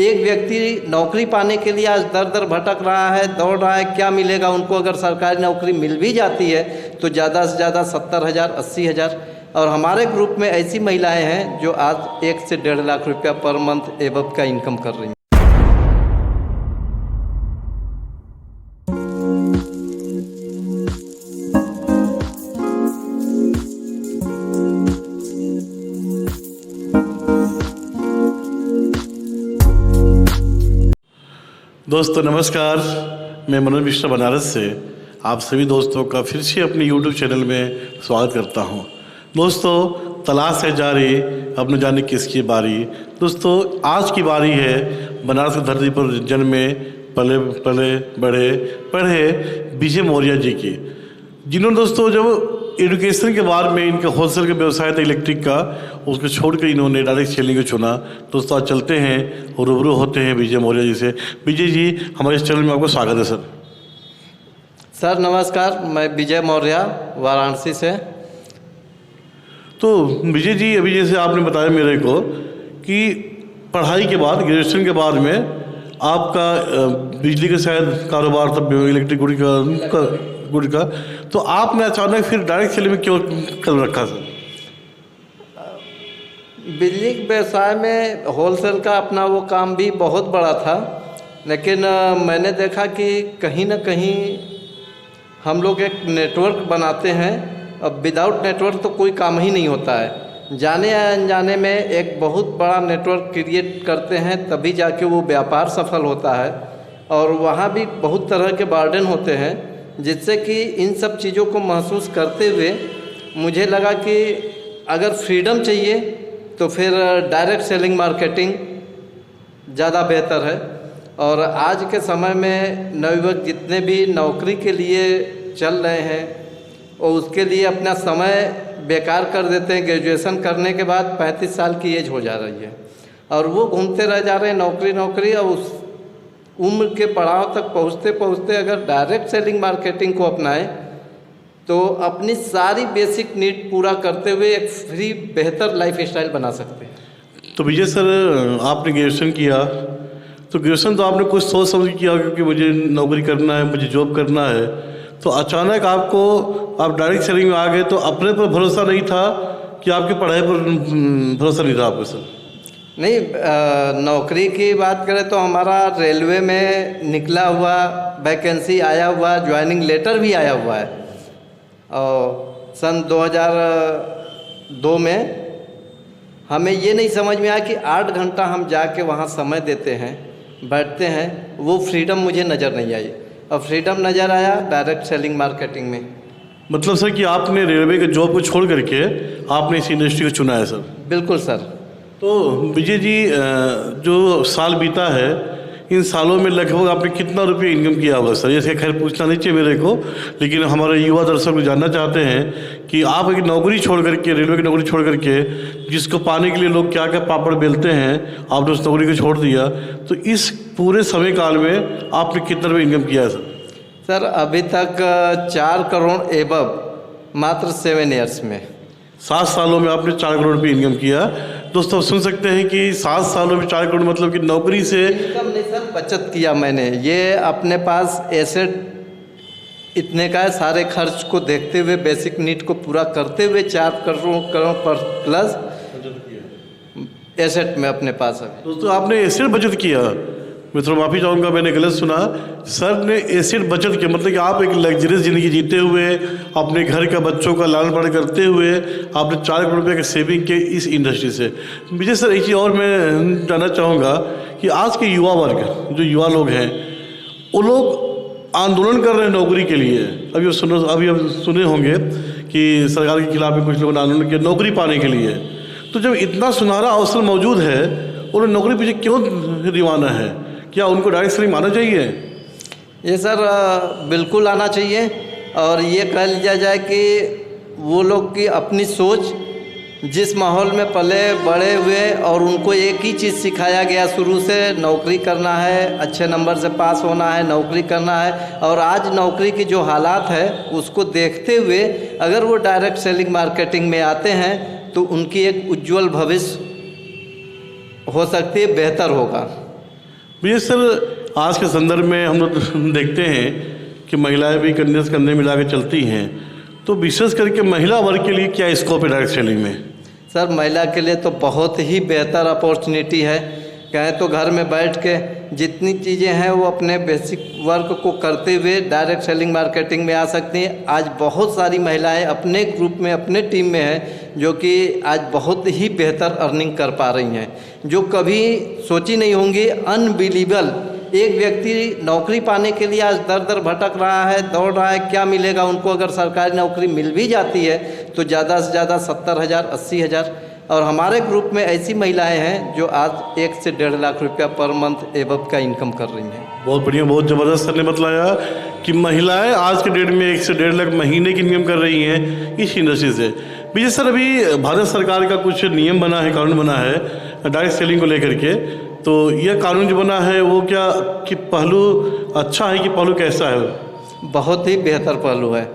एक व्यक्ति नौकरी पाने के लिए आज दर दर भटक रहा है, दौड़ रहा है, क्या मिलेगा उनको। अगर सरकारी नौकरी मिल भी जाती है तो ज़्यादा से ज़्यादा 70,000 80,000। और हमारे ग्रुप में ऐसी महिलाएं हैं जो आज 1 से 1.5 लाख रुपया पर मंथ एबव का इनकम कर रही हैं। दोस्तों नमस्कार, मैं मनोज मिश्रा बनारस से आप सभी दोस्तों का फिर से अपने YouTube चैनल में स्वागत करता हूं। दोस्तों, तलाश है जारी, अब न जाने किसकी बारी। दोस्तों, आज की बारी है बनारस की धरती पर जन्मे पले पढ़े विजय मौर्य जी की, जिन्होंने दोस्तों जब एजुकेशन के बाद में इनका होलसेल का व्यवसाय था इलेक्ट्रिक का, उसको छोड़कर इन्होंने डायरेक्ट सेलिंग को चुना। दोस्तों आज चलते हैं और रूबरू होते हैं विजय मौर्य जी से। विजय जी, हमारे इस चैनल में आपका स्वागत है सर। सर नमस्कार, मैं विजय मौर्य वाराणसी से। तो विजय जी, अभी जैसे आपने बताया मेरे को कि पढ़ाई के बाद, ग्रेजुएशन के बाद में आपका बिजली का शायद कारोबार था, इलेक्ट्रिक गुड़ का, तो आपने अचानक फिर डायरेक्ट सेलिंग में क्यों कदम रखा सर? बिजली के व्यवसाय में होलसेल का अपना वो काम भी बहुत बड़ा था, लेकिन मैंने देखा कि कहीं ना कहीं हम लोग एक नेटवर्क बनाते हैं, अब विदाउट नेटवर्क तो कोई काम ही नहीं होता है। जाने या अनजाने में एक बहुत बड़ा नेटवर्क क्रिएट करते हैं, तभी जाके वो व्यापार सफल होता है। और वहाँ भी बहुत तरह के बर्डन होते हैं, जिससे कि इन सब चीज़ों को महसूस करते हुए मुझे लगा कि अगर फ्रीडम चाहिए तो फिर डायरेक्ट सेलिंग मार्केटिंग ज़्यादा बेहतर है। और आज के समय में नवयुवक जितने भी नौकरी के लिए चल रहे हैं और उसके लिए अपना समय बेकार कर देते हैं। ग्रेजुएशन करने के बाद 35 साल की एज हो जा रही है और वो घूमते रह जा रहे हैं नौकरी, और उस उम्र के पड़ाव तक पहुँचते अगर डायरेक्ट सेलिंग मार्केटिंग को अपनाएं तो अपनी सारी बेसिक नीड पूरा करते हुए एक फ्री बेहतर लाइफ स्टाइल बना सकते हैं। तो विजय सर, आपने ग्रेजुएशन किया, तो ग्रेजुएशन तो आपने कुछ सोच समझ किया क्योंकि मुझे नौकरी करना है, मुझे जॉब करना है, तो अचानक आप डायरेक्ट सेलिंग में आ गए, तो अपने पर भरोसा नहीं था कि आपकी पढ़ाई पर भरोसा नहीं था आपको सर? नहीं, नौकरी की बात करें तो हमारा रेलवे में निकला हुआ वैकेंसी आया हुआ, ज्वाइनिंग लेटर भी आया हुआ है। और सन 2002 में हमें ये नहीं समझ में आया कि 8 घंटा हम जाके वहाँ समय देते हैं, बैठते हैं, वो फ्रीडम मुझे नज़र नहीं आई। और फ्रीडम नज़र आया डायरेक्ट सेलिंग मार्केटिंग में। मतलब सर कि आपने रेलवे के जॉब को छोड़ करके आपने इस इंडस्ट्री को चुना है सर? बिल्कुल सर। तो विजय जी, जो साल बीता है, इन सालों में लगभग आपने कितना रुपये इनकम किया होगा सर? जैसे खैर पूछना नहीं चाहिए मेरे को, लेकिन हमारे युवा दर्शक को जानना चाहते हैं कि आप एक नौकरी छोड़ करके, रेलवे की नौकरी छोड़ करके, जिसको पाने के लिए लोग क्या क्या पापड़ बेलते हैं, आपने उस नौकरी को छोड़ दिया, तो इस पूरे समय काल में आपने कितना रुपये इनकम किया है सर? सर अभी तक 4 करोड़ एबव, मात्र 7 ईयर्स में। 7 सालों में आपने 4 करोड़ रुपये इनकम किया। दोस्तों सुन सकते हैं कि 7 सालों में 4 करोड़, मतलब कि नौकरी से इनकम नहीं सर, बचत किया मैंने। ये अपने पास एसेट इतने का है, सारे खर्च को देखते हुए, बेसिक नीड को पूरा करते हुए 4 करोड़ पर प्लस एसेट में अपने पास है। दोस्तों आपने एसेट बचत किया, मैं थोड़ा माफ़ी चाहूँगा, मैंने गलत सुना। सर ने एसेट बचत किया, मतलब कि आप एक लग्जरियस ज़िंदगी जीते हुए, अपने घर का बच्चों का लालन पालन करते हुए आपने 4 करोड़ रुपये की सेविंग की इस इंडस्ट्री से। विजय सर, एक चीज़ और मैं जानना चाहूँगा कि आज के युवा वर्ग, जो युवा लोग हैं, वो लोग आंदोलन कर रहे हैं नौकरी के लिए। अभी अब सुने होंगे कि सरकार के खिलाफ भी कुछ लोगों ने आंदोलन किया नौकरी पाने के लिए। तो जब इतना सुनहरा अवसर मौजूद है, उन्हें नौकरी पीछे क्यों दीवाना है? क्या उनको डायरेक्ट सेलिंग आना चाहिए? ये सर बिल्कुल आना चाहिए। और ये कह लिया जाए कि वो लोग की अपनी सोच, जिस माहौल में पले बड़े हुए और उनको एक ही चीज़ सिखाया गया शुरू से, नौकरी करना है, अच्छे नंबर से पास होना है, नौकरी करना है, और आज नौकरी की जो हालात है उसको देखते हुए अगर वो डायरेक्ट सेलिंग मार्केटिंग में आते हैं तो उनकी एक उज्जवल भविष्य हो सकती है, बेहतर होगा। भैया सर, आज के संदर्भ में हम लोग देखते हैं कि महिलाएं भी कंधे से कंधे मिला के चलती हैं, तो विशेष करके महिला वर्ग के लिए क्या स्कोप है डायरेक्ट सेलिंग में? सर, महिला के लिए तो बहुत ही बेहतर अपॉर्चुनिटी है। कहें तो घर में बैठ के जितनी चीज़ें हैं वो अपने बेसिक वर्क को करते हुए डायरेक्ट सेलिंग मार्केटिंग में आ सकती हैं। आज बहुत सारी महिलाएं अपने ग्रुप में, अपने टीम में हैं जो कि आज बहुत ही बेहतर अर्निंग कर पा रही हैं, जो कभी सोची नहीं होंगी। अनबिलीवेबल, एक व्यक्ति नौकरी पाने के लिए आज दर दर भटक रहा है, दौड़ रहा है, क्या मिलेगा उनको। अगर सरकारी नौकरी मिल भी जाती है तो ज़्यादा से ज़्यादा 70,000, 80,000। और हमारे ग्रुप में ऐसी महिलाएं हैं जो आज 1 से 1.5 लाख रुपया पर मंथ एबव का इनकम कर रही हैं। बहुत बढ़िया, बहुत ज़बरदस्त सर ने बतलाया कि महिलाएं आज के डेट में 1 से 1.5 लाख महीने की इनकम कर रही हैं इस इंडस्ट्री से। विजय सर, अभी भारत सरकार का कुछ नियम बना है, कानून बना है डायरेक्ट सेलिंग को लेकर के, तो यह कानून जो बना है वो क्या कि पहलू अच्छा है कि पहलू कैसा है? बहुत ही बेहतर पहलू है।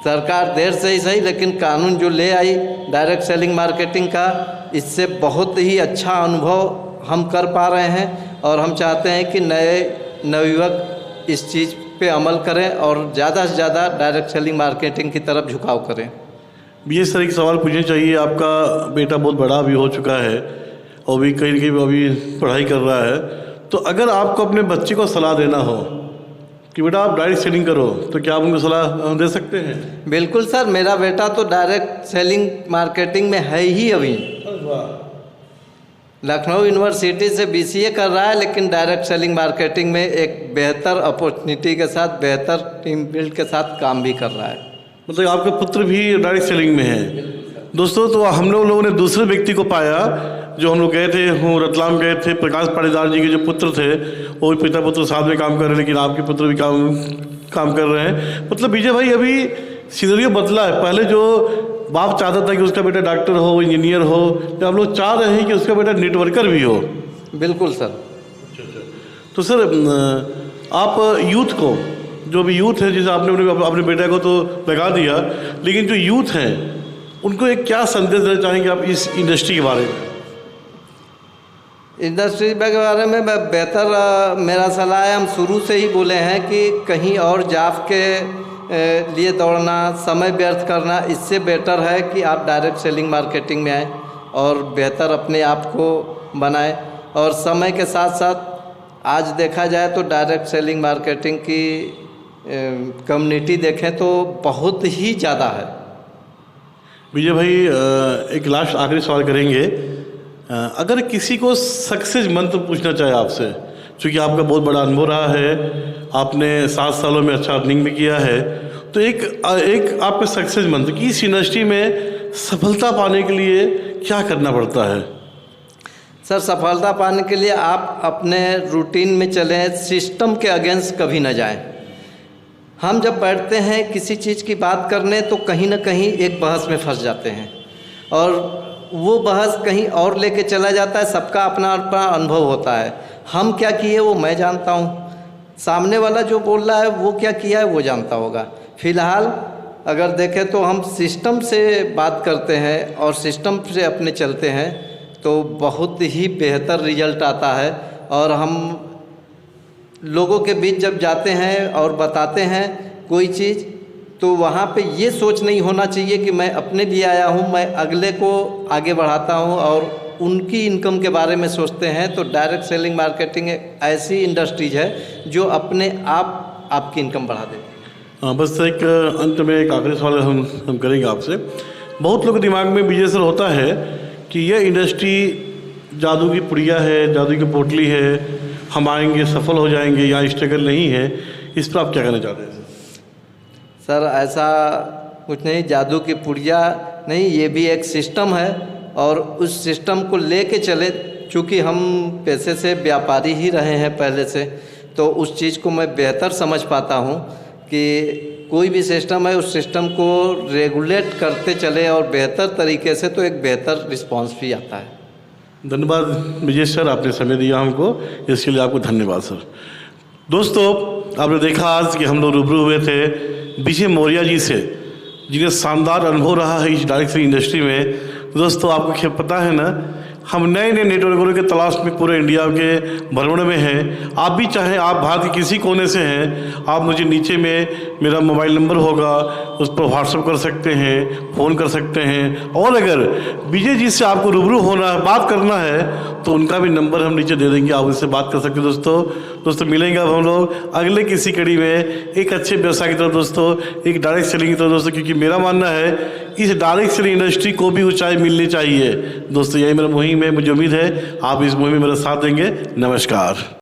सरकार देर से ही सही, लेकिन कानून जो ले आई डायरेक्ट सेलिंग मार्केटिंग का, इससे बहुत ही अच्छा अनुभव हम कर पा रहे हैं। और हम चाहते हैं कि नए नवयुवक इस चीज़ पे अमल करें और ज़्यादा से ज़्यादा डायरेक्ट सेलिंग मार्केटिंग की तरफ झुकाव करें। ये सर एक सवाल पूछना चाहिए, आपका बेटा बहुत बड़ा भी हो चुका है और भी कहीं न कहीं अभी पढ़ाई कर रहा है, तो अगर आपको अपने बच्चे को सलाह देना हो कि बेटा आप डायरेक्ट सेलिंग करो, तो क्या आप उनको सलाह दे सकते हैं? बिल्कुल सर, मेरा बेटा तो डायरेक्ट सेलिंग मार्केटिंग में है ही अभी। लखनऊ यूनिवर्सिटी से BCA कर रहा है, लेकिन डायरेक्ट सेलिंग मार्केटिंग में एक बेहतर अपॉर्चुनिटी के साथ, बेहतर टीम बिल्ड के साथ काम भी कर रहा है। मतलब आपका पुत्र भी डायरेक्ट सेलिंग में है। दोस्तों, तो हम लोगों ने दूसरे व्यक्ति को पाया जो हम लोग गए थे, रतलाम गए थे, प्रकाश पाटीदार जी के जो पुत्र थे, वो भी पिता पुत्र साथ में काम कर रहे हैं, लेकिन आपके पुत्र भी काम कर रहे हैं। मतलब विजय भाई, अभी सिनेरियो बदला है। पहले जो बाप चाहता था कि उसका बेटा डॉक्टर हो, इंजीनियर हो, तो हम लोग चाह रहे हैं कि उसका बेटा नेटवर्कर भी हो। बिल्कुल सर। तो सर, आप यूथ को, जो भी यूथ है, जैसे आपने अपने बेटा को तो लगा दिया, लेकिन जो यूथ हैं उनको एक क्या संदेश देना चाहेंगे आप इस इंडस्ट्री के बारे में? इंडस्ट्री के बारे में बेहतर मेरा सलाह है, हम शुरू से ही बोले हैं कि कहीं और जॉब के लिए दौड़ना, समय व्यर्थ करना, इससे बेटर है कि आप डायरेक्ट सेलिंग मार्केटिंग में आएँ और बेहतर अपने आप को बनाएं। और समय के साथ साथ आज देखा जाए तो डायरेक्ट सेलिंग मार्केटिंग की कम्युनिटी देखें तो बहुत ही ज़्यादा है। विजय भाई, एक लास्ट आखिरी सवाल करेंगे। अगर किसी को सक्सेस मंत्र पूछना चाहे आपसे, क्योंकि आपका बहुत बड़ा अनुभव रहा है, आपने 7 सालों में अच्छा अर्निंग भी किया है, तो एक आपका सक्सेस मंत्र कि इस इंडस्ट्री में सफलता पाने के लिए क्या करना पड़ता है? सर, सफलता पाने के लिए आप अपने रूटीन में चलें, सिस्टम के अगेंस्ट कभी ना जाएं। हम जब बैठते हैं किसी चीज़ की बात करने तो कहीं ना कहीं एक बहस में फंस जाते हैं और वो बहस कहीं और लेके चला जाता है। सबका अपना अपना अनुभव होता है। हम क्या किए वो मैं जानता हूँ, सामने वाला जो बोल रहा है वो क्या किया है वो जानता होगा। फिलहाल अगर देखें तो हम सिस्टम से बात करते हैं और सिस्टम से अपने चलते हैं तो बहुत ही बेहतर रिजल्ट आता है। और हम लोगों के बीच जब जाते हैं और बताते हैं कोई चीज़, तो वहाँ पे ये सोच नहीं होना चाहिए कि मैं अपने लिए आया हूँ, मैं अगले को आगे बढ़ाता हूँ और उनकी इनकम के बारे में सोचते हैं। तो डायरेक्ट सेलिंग मार्केटिंग एक ऐसी इंडस्ट्रीज है जो अपने आप आपकी इनकम बढ़ा देती है। हाँ, बस एक अंत में एक आखिरी सवाल हम करेंगे आपसे। बहुत लोग के दिमाग में विजय सर होता है कि यह इंडस्ट्री जादू की पुड़िया है, जादू की पोटली है, हम आएंगे सफल हो जाएंगे, यहाँ स्ट्रगल नहीं है। इस पर आप क्या कहना चाहते हैं? सर, ऐसा कुछ नहीं, जादू की पुड़िया नहीं, ये भी एक सिस्टम है और उस सिस्टम को लेके चले। चूँकि हम पैसे से व्यापारी ही रहे हैं पहले से, तो उस चीज़ को मैं बेहतर समझ पाता हूँ कि कोई भी सिस्टम है, उस सिस्टम को रेगुलेट करते चले और बेहतर तरीके से, तो एक बेहतर रिस्पॉन्स भी आता है। धन्यवाद विजय सर, आपने समय दिया हमको, इसके लिए आपको धन्यवाद सर। दोस्तों, आपने देखा आज कि हम लोग रूबरू हुए थे विजय मौर्य जी से, जिन्हें शानदार अनुभव रहा है इस डायरेक्ट सेलिंग इंडस्ट्री में। दोस्तों, आपको क्या पता है ना, हम नए नए नेटवर्कों के तलाश में पूरे इंडिया के भ्रमण में हैं। आप भी चाहें, आप भारत के किसी कोने से हैं, आप मुझे नीचे में मेरा मोबाइल नंबर होगा, उस पर व्हाट्सएप कर सकते हैं, फ़ोन कर सकते हैं। और अगर विजय जी से आपको रूबरू होना है, बात करना है, तो उनका भी नंबर हम नीचे दे देंगे, आप उनसे बात कर सकते हैं। दोस्तों मिलेंगे अब हम लोग अगले किसी कड़ी में एक अच्छे व्यवसाय की तरफ दोस्तों, एक डायरेक्ट सेलिंग की तरफ दोस्तों, क्योंकि मेरा मानना है इस डायरेक्ट सेलिंग इंडस्ट्री को भी ऊंचाई मिलनी चाहिए। दोस्तों यही मेरा मुहिम है, मुझे उम्मीद है आप इस मुहिम में मेरा साथ देंगे। नमस्कार।